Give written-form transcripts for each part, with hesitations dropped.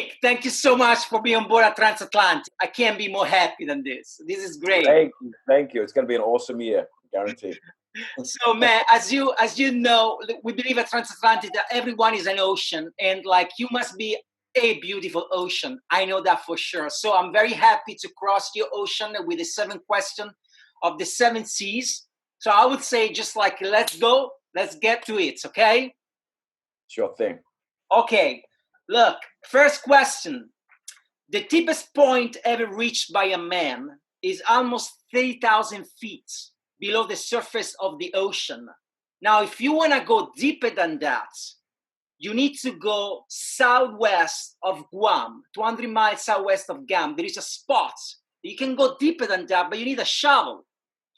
Nick, thank you so much for being on board at Transatlantic. I can't be more happy than this. This is great. Thank you. It's going to be an awesome year, guaranteed. So, man, as you know, we believe at Transatlantic that everyone is an ocean, and like you must be a beautiful ocean. I know that for sure. So I'm very happy to cross your ocean with the 7th question of the 7 seas. So I would say just like, let's go, let's get to it, okay? Sure thing. Okay, look, first question. The deepest point ever reached by a man is almost 30,000 feet below the surface of the ocean. Now, if you want to go deeper than that, you need to go southwest of Guam, 200 miles southwest of Guam. There is a spot. You can go deeper than that, but you need a shovel.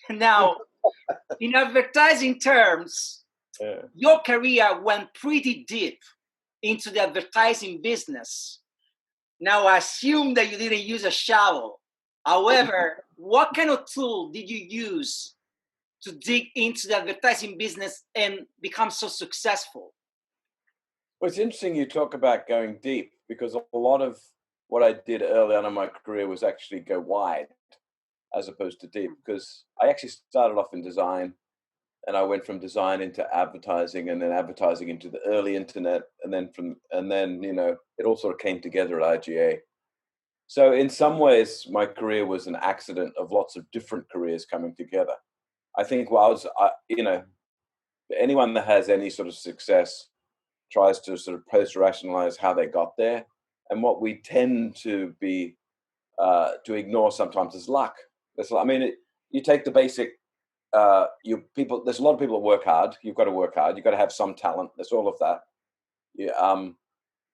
Now, in advertising terms, your career went pretty deep into the advertising business. Now, I assume that you didn't use a shovel. However, what kind of tool did you use to dig into the advertising business and become so successful? Well, it's interesting you talk about going deep, because a lot of what I did early on in my career was actually go wide as opposed to deep, because I actually started off in design, and I went from design into advertising, and then advertising into the early internet, and then you know, it all sort of came together at IGA. So in some ways, my career was an accident of lots of different careers coming together. I think you know, anyone that has any sort of success tries to sort of post-rationalize how they got there, and what we tend to be to ignore sometimes is luck. I mean, you take the basic. There's a lot of people that work hard. You've got to work hard. You've got to have some talent. There's all of that. Yeah.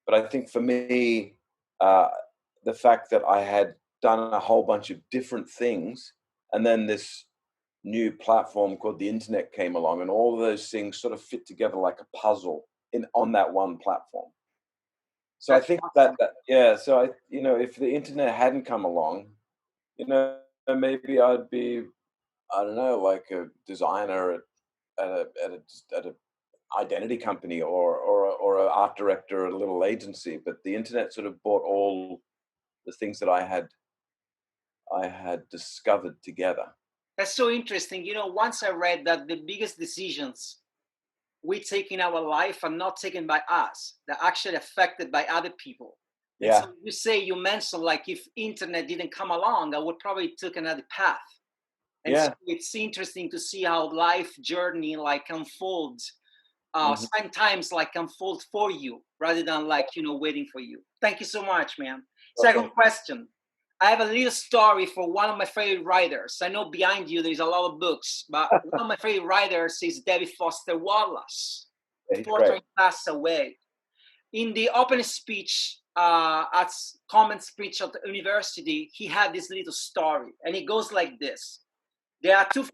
But I think for me, the fact that I had done a whole bunch of different things, and then this new platform called the internet came along, and all of those things sort of fit together like a puzzle on that one platform. So I think so you know, if the internet hadn't come along, you know, maybe I'd be, I don't know, like a designer at a identity company, or an art director at a little agency. But the internet sort of brought all the things that I had discovered together. That's so interesting. You know, once I read that the biggest decisions we take in our life are not taken by us; they're actually affected by other people. Yeah. And so you mentioned like, if internet didn't come along, I would probably took another path. And so it's interesting to see how life journey like unfolds. Sometimes like unfold for you rather than like, you know, waiting for you. Thank you so much, man. Okay. Second question. I have a little story for one of my favorite writers. I know behind you there's a lot of books, but one of my favorite writers is David Foster Wallace. Unfortunately, passed away. In the opening speech at commencement speech at the university, he had this little story, and it goes like this. There are two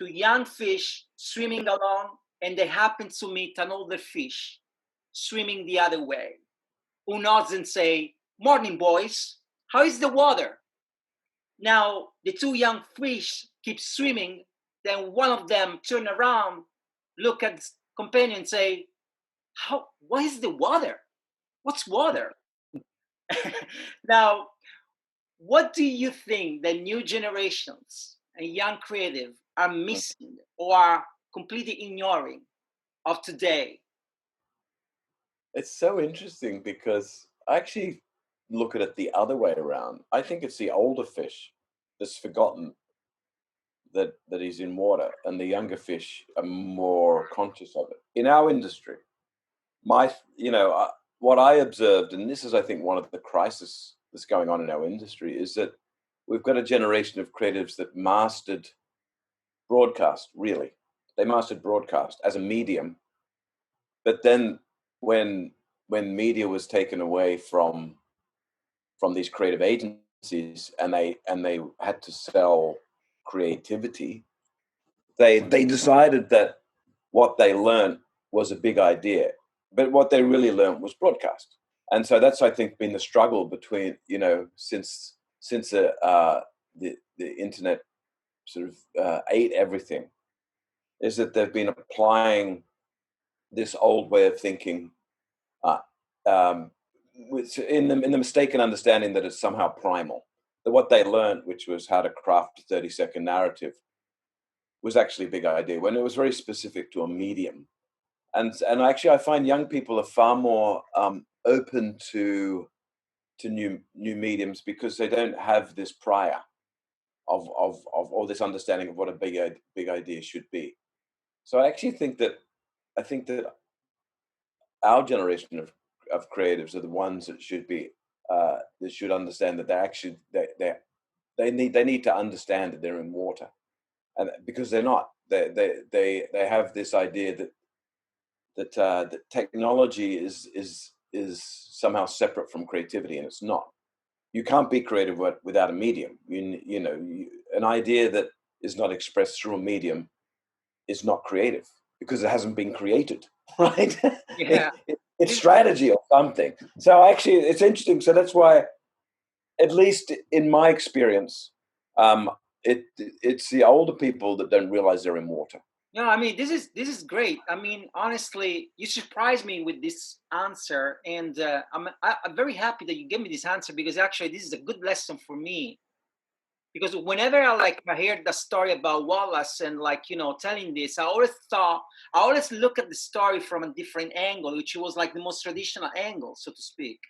young fish swimming along, and they happen to meet an older fish swimming the other way, who nods and say, "Morning, boys. How is the water?" Now, the two young fish keep swimming. Then one of them turn around, look at his companion and say, what is the water? What's water? Now, what do you think the new generations and young creative are missing or are completely ignoring of today? It's so interesting, because I actually look at it the other way around. I think it's the older fish that's forgotten that he's in water, and the younger fish are more conscious of it. In our industry, what I observed, and this is, I think, one of the crises that's going on in our industry, is that we've got a generation of creatives that mastered broadcast. Really, they mastered broadcast as a medium, but then when media was taken away from these creative agencies, and they had to sell creativity, they decided that what they learned was a big idea, but what they really learned was broadcast. And so that's, I think, been the struggle between, you know, since the internet sort of ate everything, is that they've been applying this old way of thinking, in the mistaken understanding that it's somehow primal. That what they learned, which was how to craft a 30-second narrative, was actually a big idea when it was very specific to a medium. And actually, I find young people are far more open to new mediums because they don't have this prior of all this understanding of what a big idea should be. So I actually think that our generation of creatives are the ones that should be that should understand that they need to understand that they're in water, and because they're not, they have this idea that technology is somehow separate from creativity, and it's not. You can't be creative without a medium. An idea that is not expressed through a medium is not creative because it hasn't been created, right? Yeah. It's strategy or something. So actually, it's interesting. So that's why, at least in my experience, it's the older people that don't realize they're in water. No, I mean this is great. I mean, honestly, you surprised me with this answer, and I'm very happy that you gave me this answer because actually this is a good lesson for me. Because whenever I heard the story about Wallace and telling this, I always look at the story from a different angle, which was like the most traditional angle, so to speak.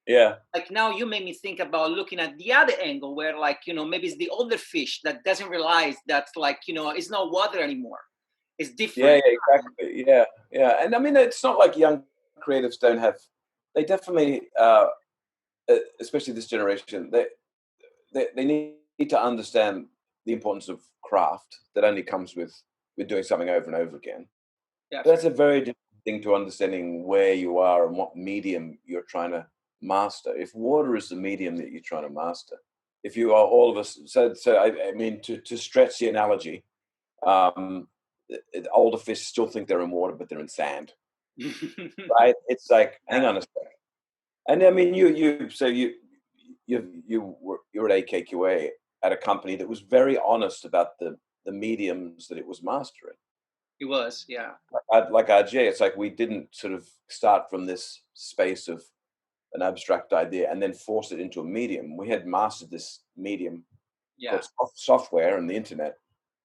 Yeah. Like now you made me think about looking at the other angle where maybe it's the older fish that doesn't realize that it's not water anymore. It's Yeah, different. yeah, exactly. Yeah, yeah. And I mean, it's not like young creatives don't have. They definitely, especially this generation, they need to understand the importance of craft that only comes with doing something over and over again. But Definitely. that's a very different thing to understanding where you are and what medium you're trying to master. If water is the medium that you're trying to master, if you are all of us, so I mean, to stretch the analogy, um, older fish still think they're in water, but they're in sand, right? It's like, hang Yeah, on a second. And I mean, you're at AKQA at a company that was very honest about the mediums that it was mastering. it was. Yeah, Like RJ, it's like we didn't sort of start from this space of an abstract idea and then force it into a medium. We had mastered this medium yeah. called software and the internet,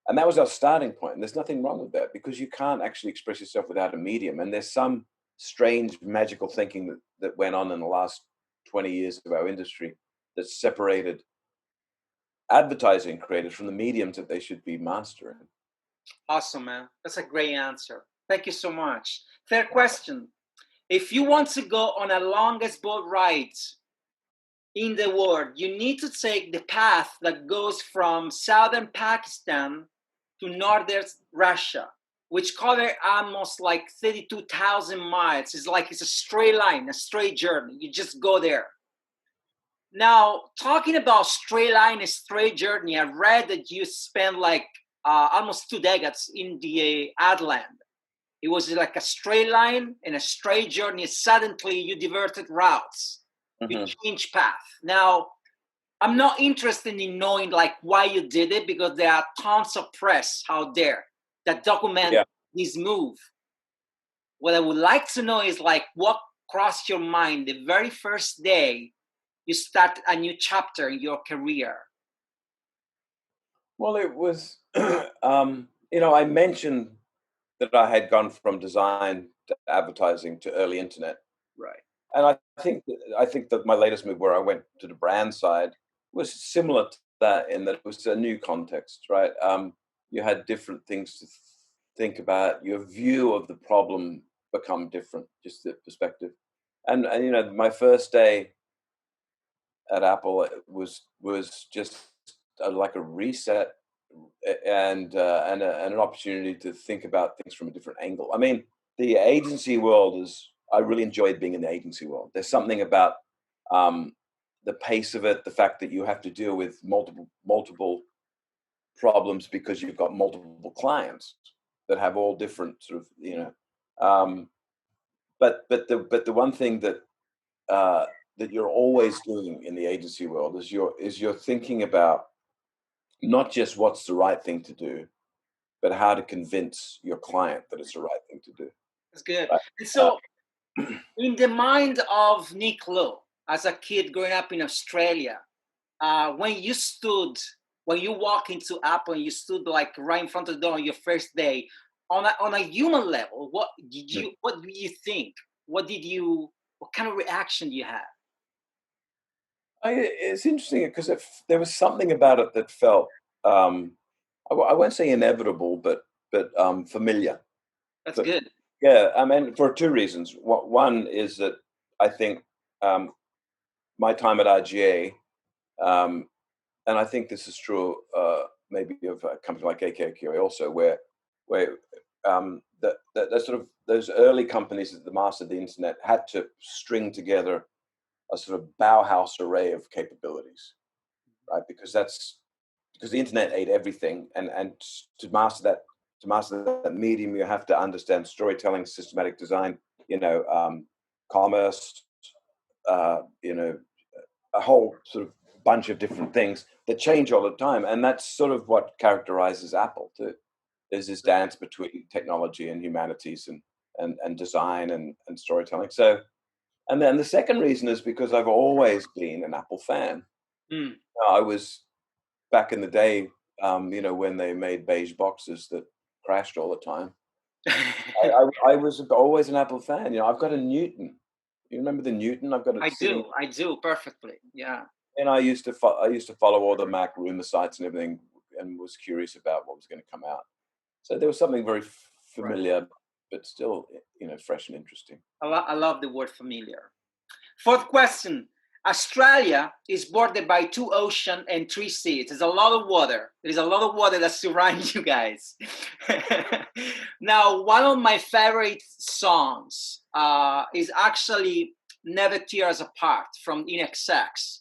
and that was our starting point. And there's nothing wrong with that because you can't actually express yourself without a medium. And there's some strange magical thinking that went on in the last 20 years of our industry that separated advertising creators from the mediums that they should be mastering. Awesome, man. That's a great answer. Thank you so much. Third question. If you want to go on a longest boat ride in the world, you need to take the path that goes from southern Pakistan to northern Russia, which cover almost like 32,000 miles. It's a straight line, a straight journey. You just go there. Now, talking about straight line, a straight journey, I read that you spent almost 2 decades in the Adland. It was like a straight line and a straight journey. Suddenly, you diverted routes. You Mhm. changed path. Now, I'm not interested in knowing why you did it because there are tons of press out there that document Yeah. this move. What I would like to know is what crossed your mind the very first day you start a new chapter in your career. Well, it was, I mentioned that I had gone from design to advertising to early internet. Right. And I think that my latest move where I went to the brand side was similar to that in that it was a new context, right? You had different things to think about. Your view of the problem become different, just the perspective. And my first day at Apple was just like a reset and an opportunity to think about things from a different angle. I mean, the agency world is. I really enjoyed being in the agency world. There's something about um, the pace of it, the fact that you have to deal with multiple problems because you've got multiple clients that have all different sort of Um, but the one thing that you're always doing in the agency world is you're thinking about not just what's the right thing to do, but how to convince your client that it's the right thing to do. That's good. Right? And Uh, so In the mind of Nick Lowe, as a kid growing up in Australia, when you walk into Apple and you stood like right in front of the door on your first day, on a human level, what did you think? What kind of reaction you had? It's interesting because there was something about it that felt, I won't say inevitable, but familiar. That's But good. yeah, I mean, for two reasons. One is that I think um, my time at RGA, um, and I think this is true maybe of a company like AKQA also, where the sort of those early companies that the master of the internet had to string together a sort of Bauhaus array of capabilities, right? Because the internet ate everything, and to master that medium, you have to understand storytelling, systematic design, commerce, you know, a whole sort of bunch of different things that change all the time, and that's sort of what characterizes Apple too. There's this dance between technology and humanities and design and storytelling. So, and then the second reason is because I've always been an Apple fan. Mm. I was back in the day, when they made beige boxes that crashed all the time. I was always an Apple fan. I've got a Newton. You remember the Newton? I've got it sitting, I do perfectly. Yeah. and I used to follow all the Mac rumor sites and everything, and was curious about what was going to come out. So there was something very Right. familiar, but still, fresh and interesting. I love the word familiar. Fourth question. Australia is bordered by 2 oceans and 3 seas. There's a lot of water. There's a lot of water that surrounds you guys. Now, one of my favorite songs is actually Never Tears Apart from INXX,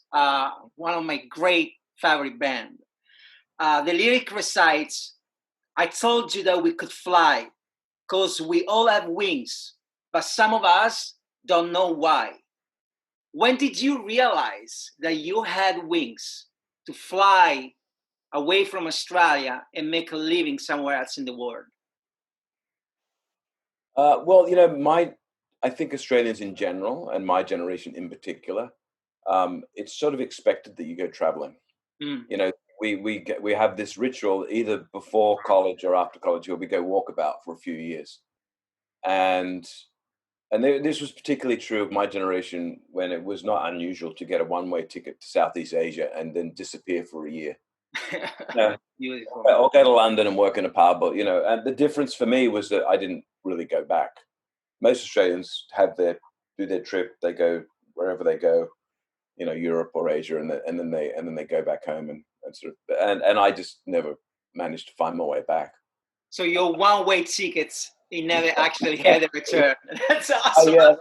one of my great favorite band. The lyric recites, I told you that we could fly because we all have wings, but some of us don't know why. When did you realize that you had wings to fly away from Australia and make a living somewhere else in the world? Well, I think Australians in general, and my generation in particular, it's sort of expected that you go traveling. Mm. You know, we have this ritual either before college or after college where we go walkabout for a few years, and this was particularly true of my generation when it was not unusual to get a one-way ticket to Southeast Asia and then disappear for a year. Yeah. Beautiful. Or go to London and work in a pub, and the difference for me was that I didn't really go back. Most Australians do their trip, they go wherever they go, Europe or Asia, and then they go back home and sort of, and I just never managed to find my way back. So your one-way tickets, you never actually had a return. That's Oh awesome. yeah,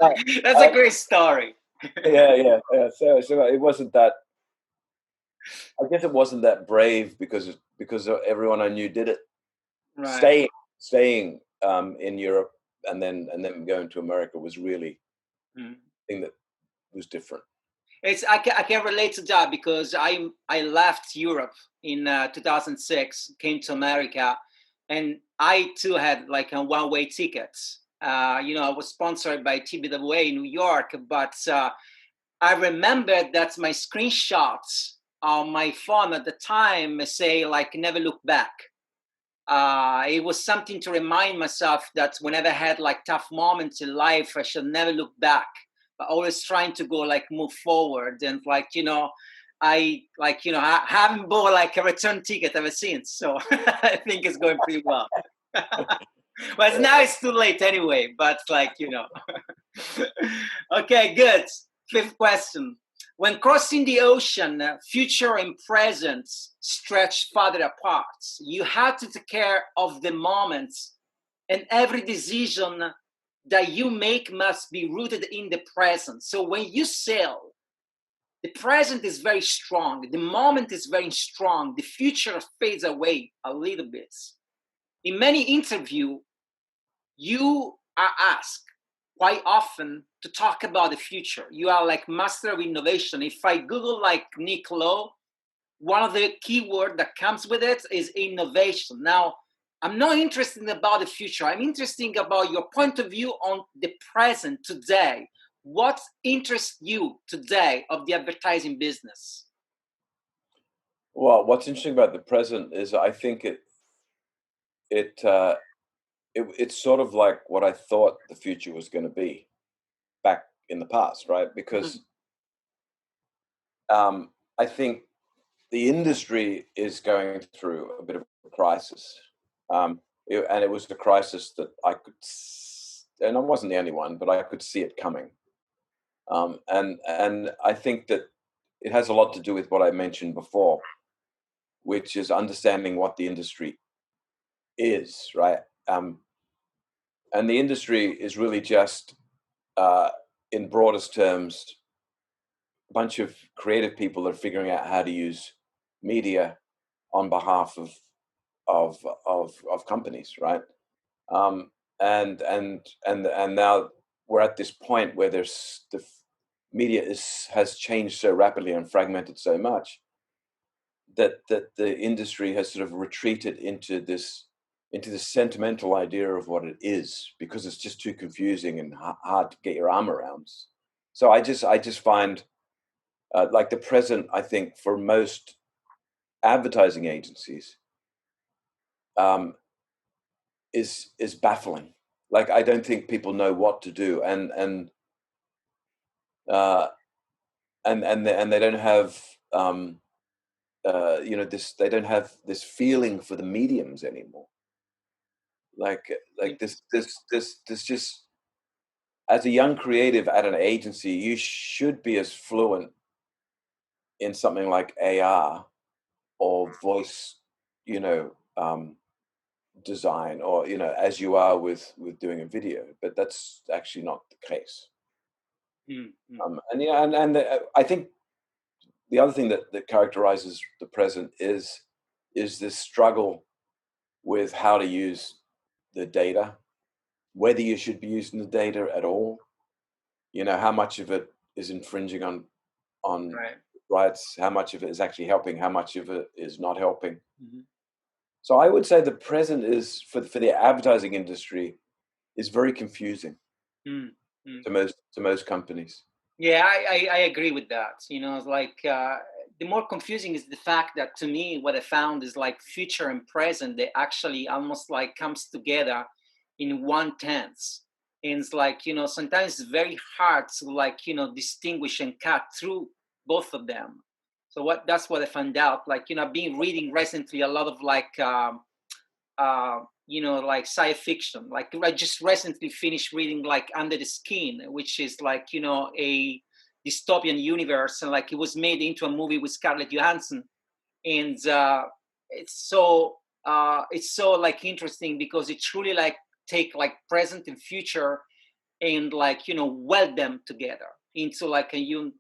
That's a great story. yeah. So it wasn't that. I guess it wasn't that brave because everyone I knew did it. Right. Staying in Europe and then going to America was really Mm. thing that was different. I can relate to that because I left Europe in 2006, came to America, and I too had like a one-way ticket. I was sponsored by TBWA in New York, but I remember that my screenshots on my phone at the time say like never look back. It was something to remind myself that whenever I had like tough moments in life, I should never look back, but always trying to go like move forward. And I haven't bought like a return ticket ever since. So I think it's going pretty well. But now it's too late anyway, but okay, good. Fifth question. When crossing the ocean, future and present stretch farther apart. You have to take care of the moment, and every decision that you make must be rooted in the present. So when you sail, the present is very strong, the moment is very strong, the future fades away a little bit. In many interviews, you are asked quite often to talk about the future. You are like master of innovation. If I Google like Nick Lowe, one of the keywords that comes with it is innovation. Now, I'm not interested about the future. I'm interested about your point of view on the present today. what interests you today of the advertising business? Well, what's interesting about the present is I think it uh, it's sort of like what I thought the future was going to be back in the past, right? Because Mhm. I think the industry is going through a bit of a crisis, and it was the crisis that and I wasn't the only one, but I could see it coming. And I think that it has a lot to do with what I mentioned before, which is understanding what the industry is, right? Um, and the industry is really just, uh, in broadest terms, a bunch of creative people that are figuring out how to use media on behalf of companies, right? Um, and now we're at this point where media has changed so rapidly and fragmented so much that the industry has sort of retreated into this sentimental idea of what it is because it's just too confusing and hard to get your arm around. So I just find like the present, I think for most advertising agencies, um, is baffling. Like I don't think people know what to do, uh, and they don't have this, they don't have this feeling for the mediums anymore. Like this just, as a young creative at an agency, you should be as fluent in something like AR or voice, you know, design, or as you are with doing a video, but that's actually not the case. Mm-hmm. And yeah, I think the other thing that characterizes the present is this struggle with how to use the data, whether you should be using the data at all. How much of it is infringing on Right. rights, how much of it is actually helping, how much of it is not helping. Mm-hmm. So I would say the present is for the advertising industry is very confusing Mm-hmm. to most companies. Yeah, I agree with that. It's like the more confusing is the fact that to me, what I found is like future and present, they actually almost like comes together in one tense. And it's like, sometimes it's very hard to like, distinguish and cut through both of them. So that's what I found out. Like, I've been reading recently a lot of like like science fiction. Like I just recently finished reading like Under the Skin, which is like a dystopian universe, and like it was made into a movie with Scarlett Johansson, and it's so like interesting because it truly like take like present and future and like weld them together into like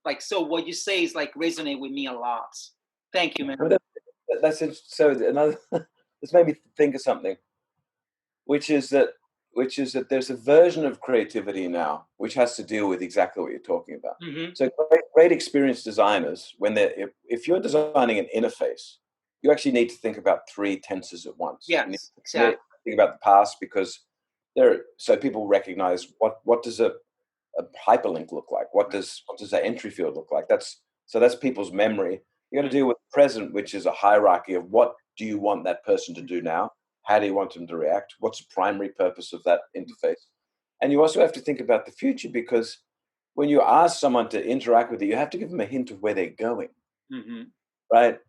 like, so what you say is like resonate with me a lot. Thank you, Well, man. so another this made me think of something, which is that there's a version of creativity now which has to deal with exactly what you're talking about. Hmm. So great experienced designers, when if you're designing an interface, you actually need to think about three tenses at once. You need Yes, to exactly. think about the past, because so people recognize what does a hyperlink look like? What does that entry field look like? That's people's memory. You got to deal with the present, which is a hierarchy of what do you want that person to do now? How do you want them to react? What's the primary purpose of that interface? And you also have to think about the future, because when you ask someone to interact with you, you have to give them a hint of where they're going, Hmm. right?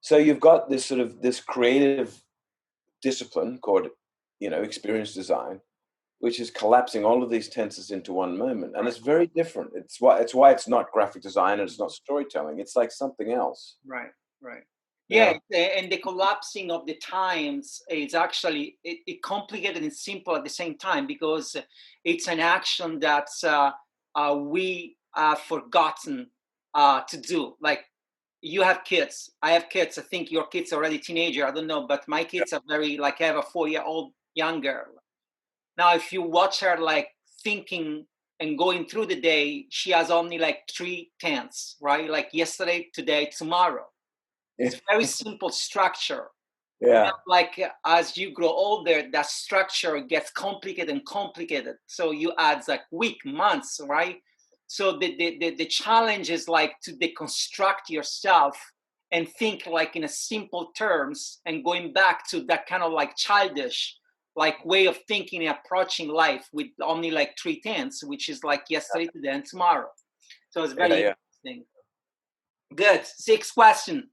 So you've got this creative discipline called, experience design, which is collapsing all of these tenses into one moment, and Right. it's very different. It's why it's not graphic design and it's not storytelling. It's like something else. Right, right. Yeah, Yeah, and the collapsing of the times is actually it complicated and simple at the same time, because it's an action that we have forgotten to do. Like, you have kids, I have kids. I think your kids are already teenager. I don't know, but my kids are very like, I have a 4-year-old young girl. Now, if you watch her like thinking and going through the day, she has only like 3 tenths, right? Like yesterday, today, tomorrow. yeah, It's very simple structure. Now, yeah, like as you grow older, that structure gets complicated and complicated. So you add like week, months, right? So the challenge is like to deconstruct yourself and think like in a simple terms, and going back to that kind of like childish like way of thinking and approaching life with only like three tenths, which is like yesterday, today, and tomorrow. So it's very Yeah. interesting. Good. Sixth question.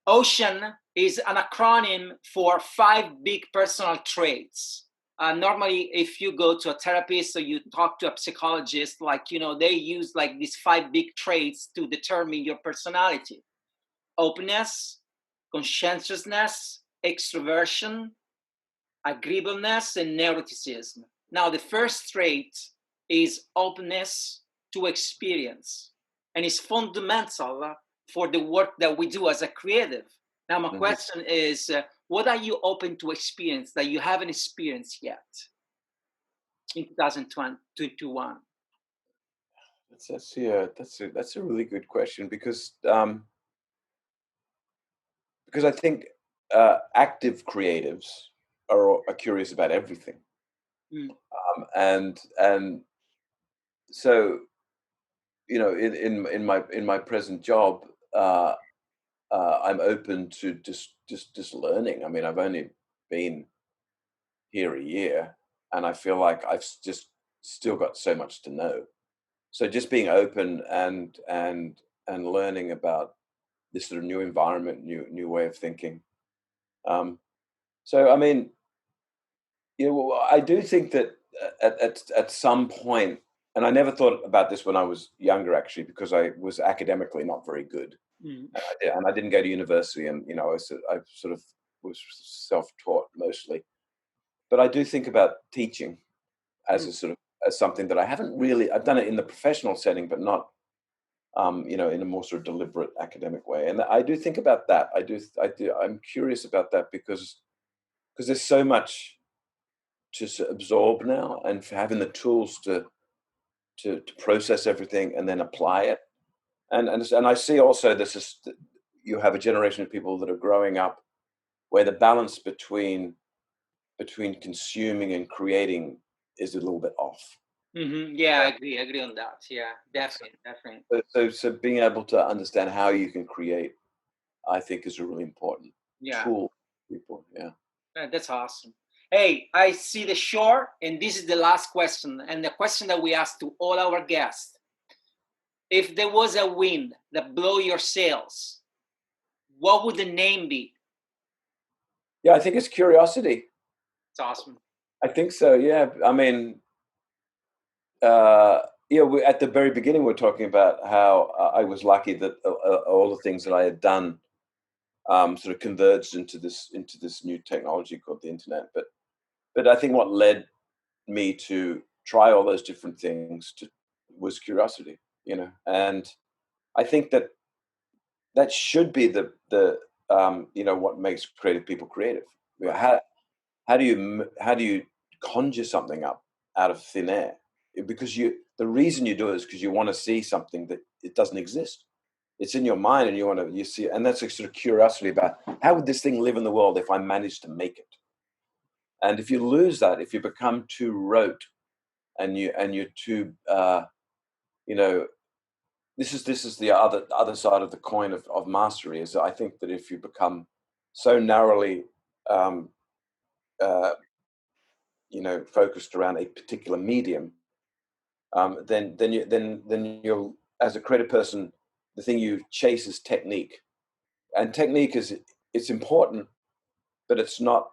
Ocean is an acronym for 5 big personal traits. Normally, if you go to a therapist or you talk to a psychologist, like, they use like these 5 big traits to determine your personality: openness, conscientiousness, extroversion, agreeableness, and neuroticism. Now, the first trait is openness to experience, and it's fundamental for the work that we do as a creative. Now, my question is, what are you open to experience that you haven't experienced yet in 2021? That's a really good question because I think active creatives are curious about everything, Mm. and so in my present job, I'm open to just learning. I mean, I've only been here a year, and I feel like just still got so much to know. So just being open and learning about this sort of new environment, new way of thinking. Um, so I mean, I do think that at some point, and I never thought about this when I was younger, actually, because I was academically not very good, Mm. and I didn't go to university, and I sort of was self-taught mostly. But I do think about teaching as Mm. a sort of as something that I haven't really. I've done it in the professional setting, but not in a more sort of deliberate academic way. And I do think about that. I'm curious about that because there's so much to absorb now, and for having the tools to process everything and then apply it. And I see also this is you have a generation of people that are growing up where the balance between consuming and creating is a little bit off. Mm-hmm. Yeah, I agree on that. Yeah, definitely, definitely. So being able to understand how you can create, I think, is a really important Yeah, tool for people. Yeah. that's awesome. Hey, I see the shore, and this is the last question, and the question that we ask to all our guests. If there was a wind that blow your sails, what would the name be? Yeah, I think it's curiosity. It's awesome. I think so. Yeah. I mean, uh, at the very beginning, we're talking about how I was lucky that all the things that I had done sort of converged into this new technology called the internet. But I think what led me to try all those different things was curiosity. And I think that should be the what makes creative people creative. How do you conjure something up out of thin air? Because the reason you do it is because you want to see something that it doesn't exist. It's in your mind, and you see it, and that's a sort of curiosity about how would this thing live in the world if I managed to make it. And if you lose that, if you become too rote, and you're too you know this is the other side of the coin of mastery, is that I think that if you become so narrowly um, uh, focused around a particular medium, then you'll, as a creative person, the thing you chase is technique, and technique it's important, but it's not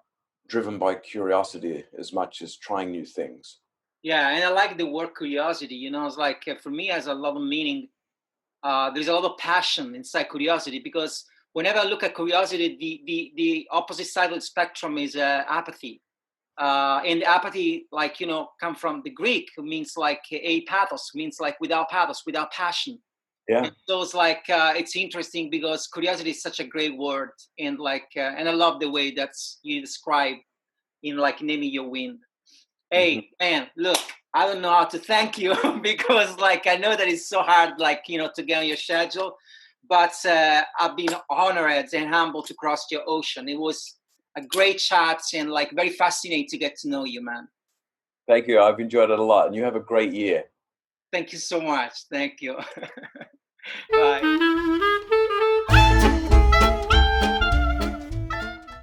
driven by curiosity as much as trying new things. Yeah, and I like the word curiosity. It's like for me, has a lot of meaning. There's a lot of passion inside curiosity, because whenever I look at curiosity, the opposite side of the spectrum is apathy. And apathy, like, come from the Greek, means like apathos, means like without pathos, without passion. Yeah. And so it's like it's interesting because curiosity is such a great word, and like and I love the way that's you describe in like naming your wind. Hmm. Hey man, look, I don't know how to thank you because like I know that it's so hard, like, to get on your schedule, but I've been honored and humbled to cross your ocean. It was a great chat and like very fascinating to get to know you, man. Thank you. I've enjoyed it a lot, and you have a great year. Thank you so much. Thank you. Bye.